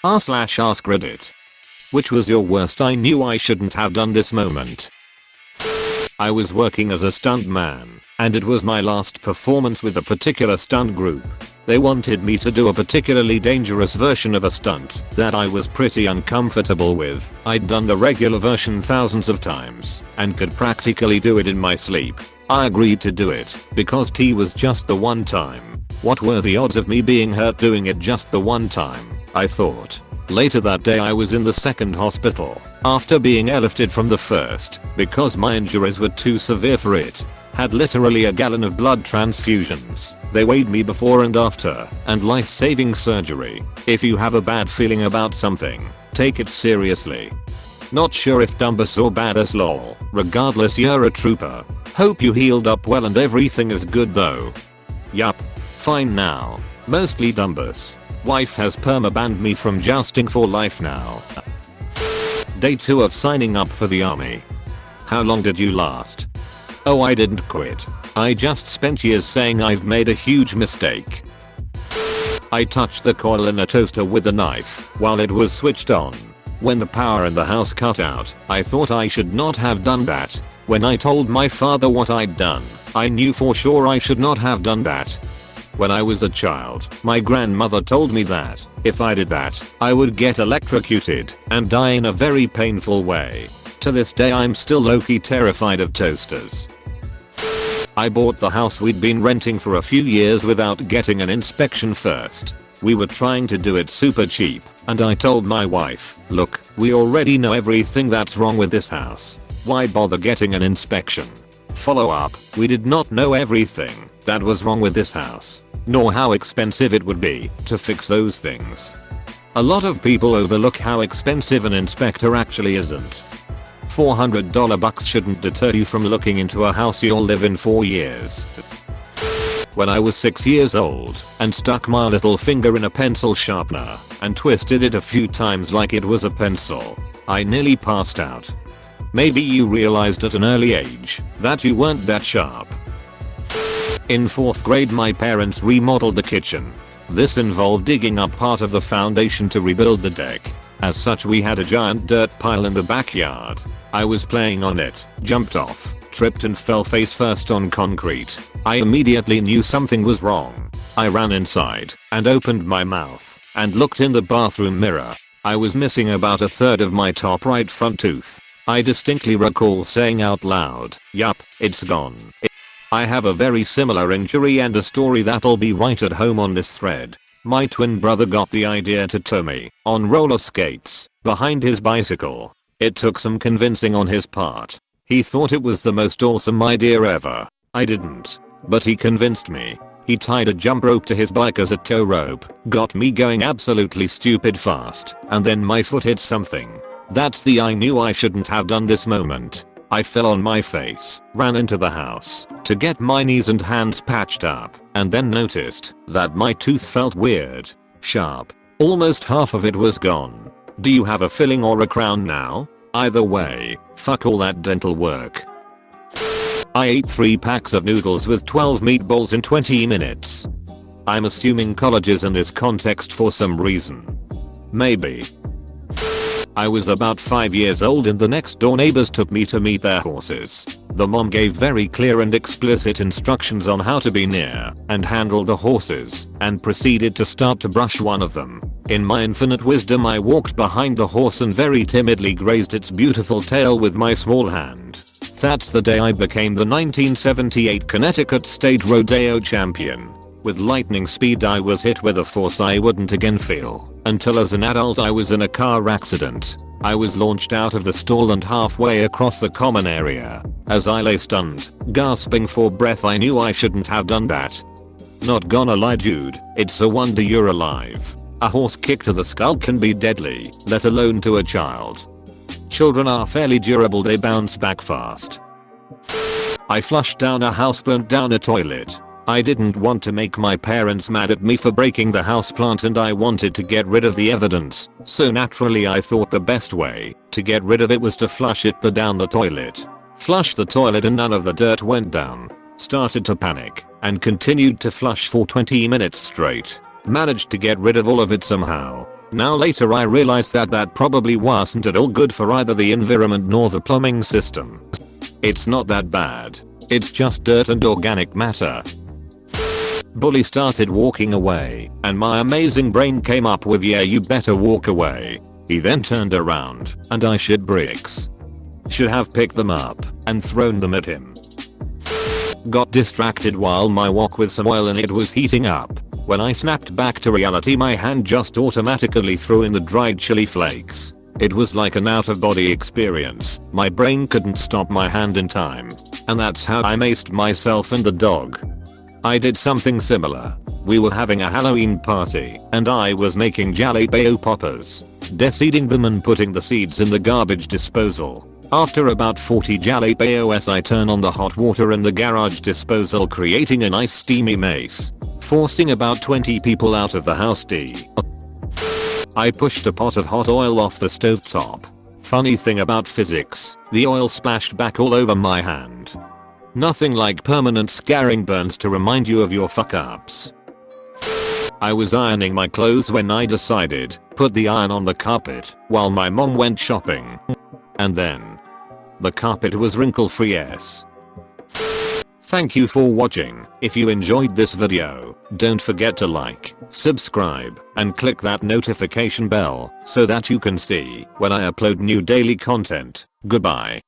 r/AskReddit. Which was your worst I knew I shouldn't have done this moment? I was working as a stuntman, and it was my last performance with a particular stunt group. They wanted me to do a particularly dangerous version of a stunt that I was pretty uncomfortable with. I'd done the regular version thousands of times and could practically do it in my sleep. I agreed to do it because T was just the one time. What were the odds of me being hurt doing it just the one time, I thought. Later that day I was in the second hospital after being airlifted from the first because my injuries were too severe for it. Had literally a gallon of blood transfusions. They weighed me before and after, and life-saving surgery. If you have a bad feeling about something, take it seriously. Not sure if dumbus or badass lol. Regardless, you're a trooper. Hope you healed up well and everything is good though. Yup. Fine now. Mostly dumbus. Wife has perma-banned me from jousting for life now. Day 2 of signing up for the army. How long did you last? Oh, I didn't quit. I just spent years saying I've made a huge mistake. I touched the coil in a toaster with a knife while it was switched on. When the power in the house cut out, I thought I should not have done that. When I told my father what I'd done, I knew for sure I should not have done that. When I was a child, my grandmother told me that if I did that, I would get electrocuted and die in a very painful way. To this day I'm still low-key terrified of toasters. I bought the house we'd been renting for a few years without getting an inspection first. We were trying to do it super cheap, and I told my wife, look, we already know everything that's wrong with this house. Why bother getting an inspection? Follow up, we did not know everything that was wrong with this house, nor how expensive it would be to fix those things. A lot of people overlook how expensive an inspector actually isn't. $400 bucks shouldn't deter you from looking into a house you'll live in for years. When I was 6 years old and stuck my little finger in a pencil sharpener and twisted it a few times like it was a pencil, I nearly passed out. Maybe you realized at an early age that you weren't that sharp. In 4th grade my parents remodeled the kitchen. This involved digging up part of the foundation to rebuild the deck. As such, we had a giant dirt pile in the backyard. I was playing on it, jumped off, tripped and fell face first on concrete. I immediately knew something was wrong. I ran inside and opened my mouth and looked in the bathroom mirror. I was missing about a third of my top right front tooth. I distinctly recall saying out loud, yup, it's gone. I have a very similar injury and a story that'll be right at home on this thread. My twin brother got the idea to tow me on roller skates behind his bicycle. It took some convincing on his part. He thought it was the most awesome idea ever. I didn't, but he convinced me. He tied a jump rope to his bike as a tow rope, got me going absolutely stupid fast, and then my foot hit something. That's the I knew I shouldn't have done this moment. I fell on my face, ran into the house to get my knees and hands patched up, and then noticed that my tooth felt weird, sharp. Almost half of it was gone. Do you have a filling or a crown now? Either way, fuck all that dental work. I ate 3 packs of noodles with 12 meatballs in 20 minutes. I'm assuming colleges in this context for some reason. Maybe. I was about 5 years old and the next door neighbors took me to meet their horses. The mom gave very clear and explicit instructions on how to be near and handle the horses and proceeded to start to brush one of them. In my infinite wisdom I walked behind the horse and very timidly grazed its beautiful tail with my small hand. That's the day I became the 1978 Connecticut State Rodeo champion. With lightning speed I was hit with a force I wouldn't again feel until as an adult I was in a car accident. I was launched out of the stall and halfway across the common area. As I lay stunned, gasping for breath, I knew I shouldn't have done that. Not gonna lie dude, it's a wonder you're alive. A horse kick to the skull can be deadly, let alone to a child. Children are fairly durable, they bounce back fast. I flushed down a house, burnt down a toilet. I didn't want to make my parents mad at me for breaking the houseplant and I wanted to get rid of the evidence, so naturally I thought the best way to get rid of it was to flush it down the toilet. Flushed the toilet and none of the dirt went down. Started to panic and continued to flush for 20 minutes straight. Managed to get rid of all of it somehow. Now later I realized that probably wasn't at all good for either the environment nor the plumbing system. It's not that bad. It's just dirt and organic matter. Bully started walking away, and my amazing brain came up with, yeah, you better walk away. He then turned around, and I shit bricks. Should have picked them up and thrown them at him. Got distracted while my wok with some oil in it was heating up. When I snapped back to reality, my hand just automatically threw in the dried chili flakes. It was like an out-of-body experience. My brain couldn't stop my hand in time. And that's how I maced myself and the dog. I did something similar. We were having a Halloween party, and I was making jalapeno poppers. Deseeding them and putting the seeds in the garbage disposal. After about 40 jalapenos, I turn on the hot water in the garage disposal, creating a nice steamy mace. Forcing about 20 people out of the house. I pushed a pot of hot oil off the stovetop. Funny thing about physics, the oil splashed back all over my hand. Nothing like permanent scarring burns to remind you of your fuck ups. I was ironing my clothes when I decided, put the iron on the carpet while my mom went shopping. And then the carpet was wrinkle free. Thank you for watching. If you enjoyed this video, don't forget to like, subscribe, and click that notification bell so that you can see when I upload new daily content. Goodbye.